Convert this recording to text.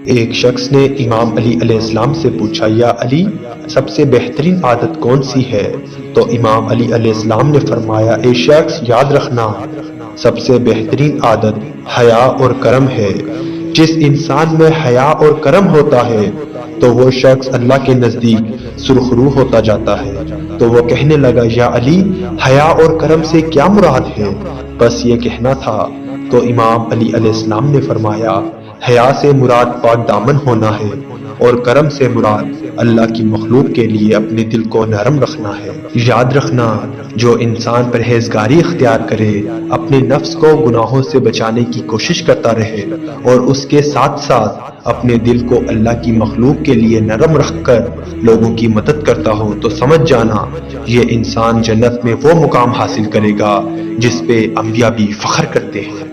ایک شخص نے امام علی علیہ السلام سے پوچھا، یا علی، سب سے بہترین عادت کون سی ہے؟ تو امام علی علیہ السلام نے فرمایا، اے شخص، یاد رکھنا، سب سے بہترین عادت حیا اور کرم ہے۔ جس انسان میں حیا اور کرم ہوتا ہے تو وہ شخص اللہ کے نزدیک سرخرو ہوتا جاتا ہے۔ تو وہ کہنے لگا، یا علی، حیا اور کرم سے کیا مراد ہے؟ بس یہ کہنا تھا۔ تو امام علی علیہ السلام نے فرمایا، حیا سے مراد پاک دامن ہونا ہے، اور کرم سے مراد اللہ کی مخلوق کے لیے اپنے دل کو نرم رکھنا ہے۔ یاد رکھنا، جو انسان پرہیزگاری اختیار کرے، اپنے نفس کو گناہوں سے بچانے کی کوشش کرتا رہے اور اس کے ساتھ ساتھ اپنے دل کو اللہ کی مخلوق کے لیے نرم رکھ کر لوگوں کی مدد کرتا ہو، تو سمجھ جانا یہ انسان جنت میں وہ مقام حاصل کرے گا جس پہ انبیاء بھی فخر کرتے ہیں۔